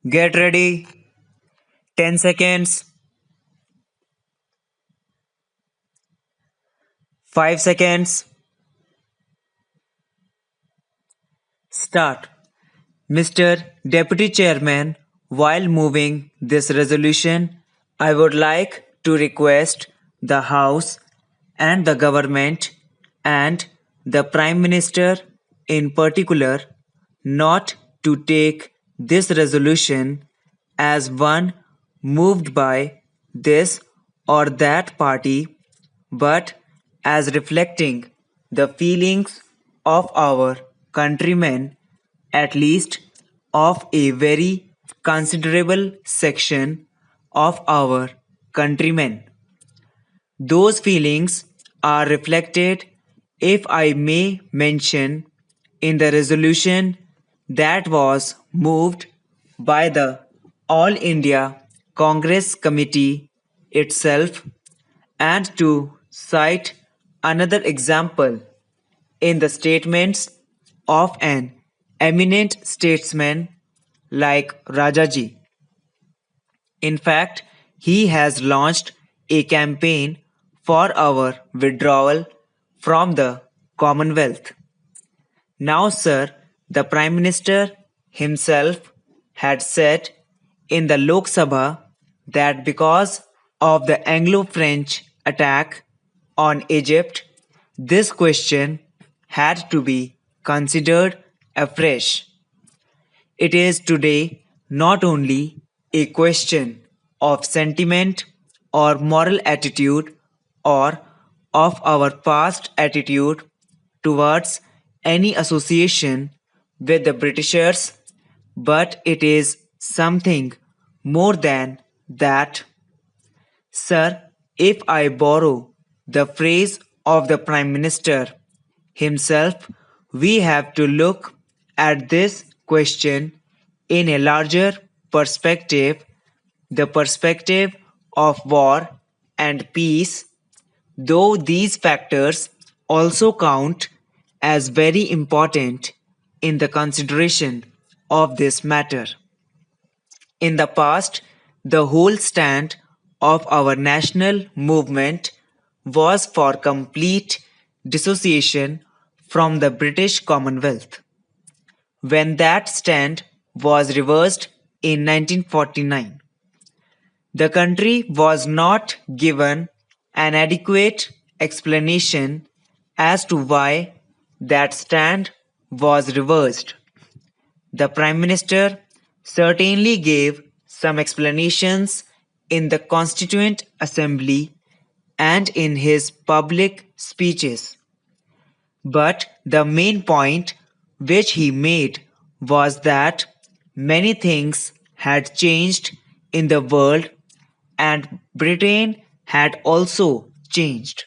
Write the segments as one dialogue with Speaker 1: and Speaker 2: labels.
Speaker 1: Get ready. 10 seconds. 5 seconds. Start. Mr. Deputy Chairman, while moving this resolution, I would like to request the House and the government and the Prime Minister in particular not to take this resolution as one moved by this or that party, but as reflecting the feelings of our countrymen, at least of a very considerable section of our countrymen. Those feelings are reflected, if I may mention, in the resolution that was moved by the All India Congress Committee itself, and to cite another example in the statements of an eminent statesman like Rajaji. In fact, he has launched a campaign for our withdrawal from the Commonwealth. Now, sir, the Prime Minister himself had said in the Lok Sabha that because of the Anglo-French attack on Egypt, this question had to be considered afresh. It is today not only a question of sentiment or moral attitude or of our past attitude towards any association with the Britishers, but it is something more than that. Sir, if I borrow the phrase of the Prime Minister himself, we have to look at this question in a larger perspective, the perspective of war and peace, though these factors also count as very important in the consideration of this matter. In the past, the whole stand of our national movement was for complete dissociation from the British Commonwealth. When that stand was reversed in 1949, the country was not given an adequate explanation as to why that stand was reversed. The Prime Minister certainly gave some explanations in the Constituent Assembly and in his public speeches. But the main point which he made was that many things had changed in the world and Britain had also changed.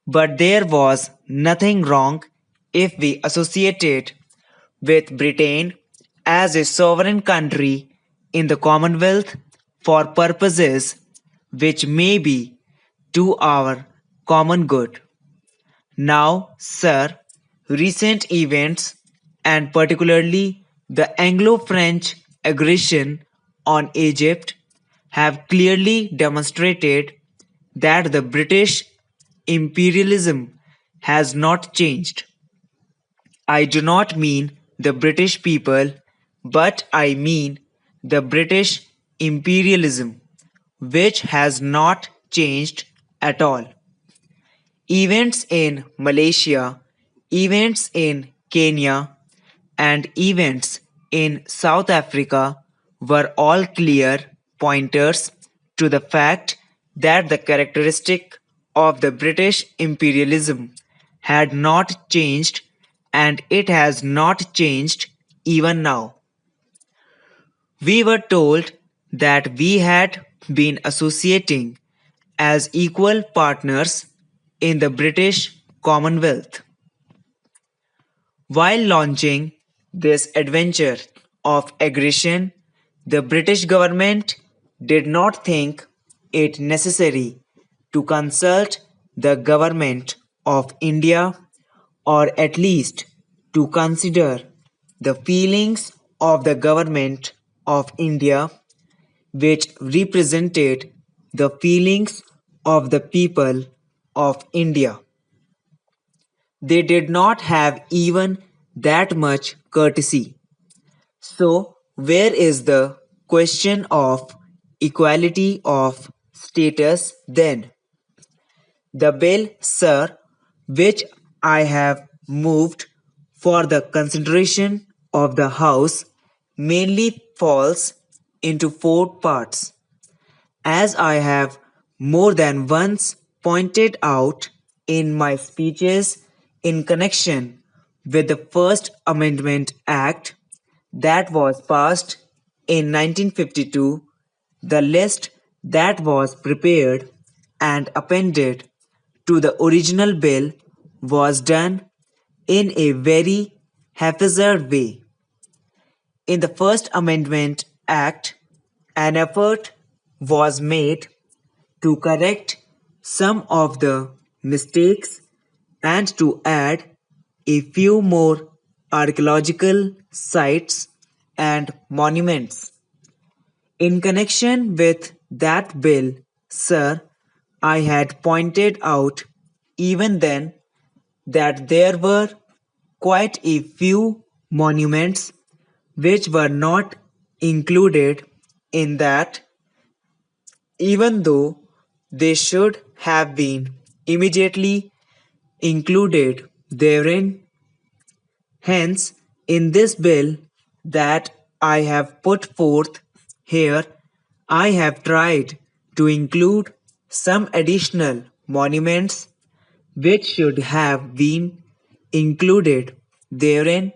Speaker 1: But there was nothing wrong if we associated with Britain as a sovereign country in the Commonwealth for purposes which may be to our common good. Now, sir, recent events and particularly the Anglo-French aggression on Egypt have clearly demonstrated that the British imperialism has not changed. I do not mean the British people, but I mean the British imperialism, which has not changed at all. Events in Malaysia, events in Kenya, and events in South Africa were all clear pointers to the fact that the characteristic of the British imperialism had not changed, and it has not changed even now. We were told that we had been associating as equal partners in the British Commonwealth. While launching this adventure of aggression, the British government did not think it necessary to consult the government of India, or at least to consider the feelings of the government of India, which represented the feelings of the people of India. They did not have even that much courtesy. So, where is the question of equality of status then? The bill, sir, which I have moved for the consideration of the House, mainly falls into four parts. As I have more than once pointed out in my speeches in connection with the First Amendment Act that was passed in 1952, the list that was prepared and appended to the original bill was done in a very haphazard way. In the First Amendment Act, an effort was made to correct some of the mistakes and to add a few more archaeological sites and monuments. In connection with that bill, sir, I had pointed out even then that there were quite a few monuments which were not included in that, even though they should have been immediately included therein. Hence, in this bill that I have put forth here, I have tried to include some additional monuments which should have been included therein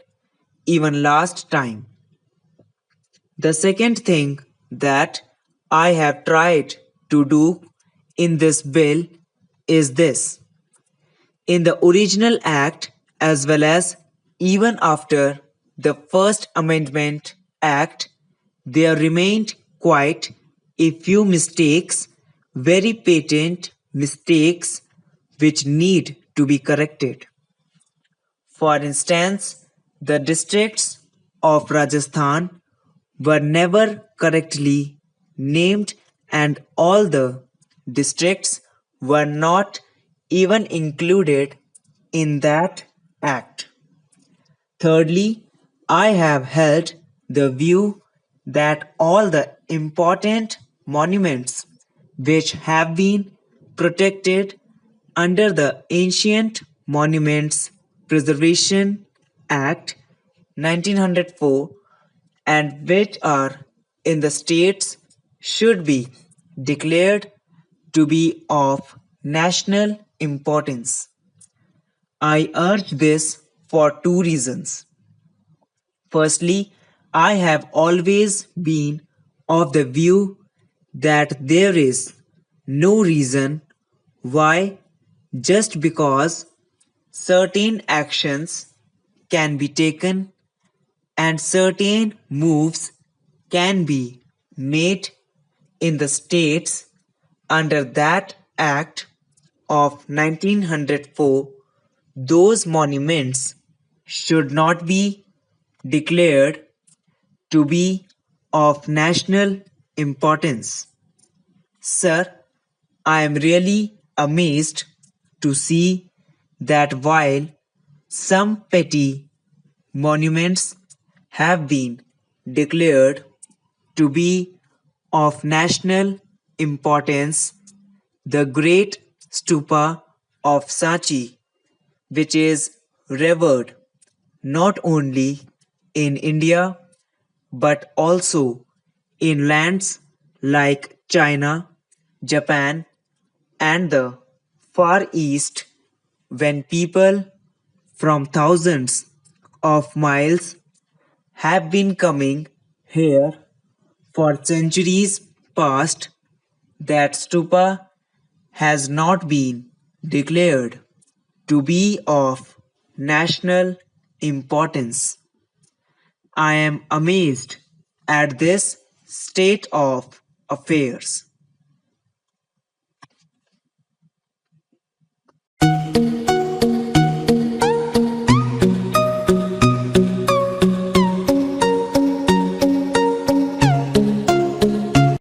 Speaker 1: even last time. The second thing that I have tried to do in this bill is this. In the original act, as well as even after the First Amendment Act, there remained quite a few mistakes, very patent mistakes, which need to be corrected. For instance, the districts of Rajasthan were never correctly named, and all the districts were not even included in that act. Thirdly, I have held the view that all the important monuments which have been protected under the Ancient Monuments Preservation Act 1904 and which are in the states should be declared to be of national importance. I urge this for two reasons. Firstly, I have always been of the view that there is no reason why, just because certain actions can be taken and certain moves can be made in the states under that Act of 1904, those monuments should not be declared to be of national importance. Sir, I am really amazed to see that while some petty monuments have been declared to be of national importance, the great stupa of Sachi, which is revered not only in India but also in lands like China, Japan, and the Far East, when people from thousands of miles have been coming here for centuries past, that stupa has not been declared to be of national importance. I am amazed at this state of affairs.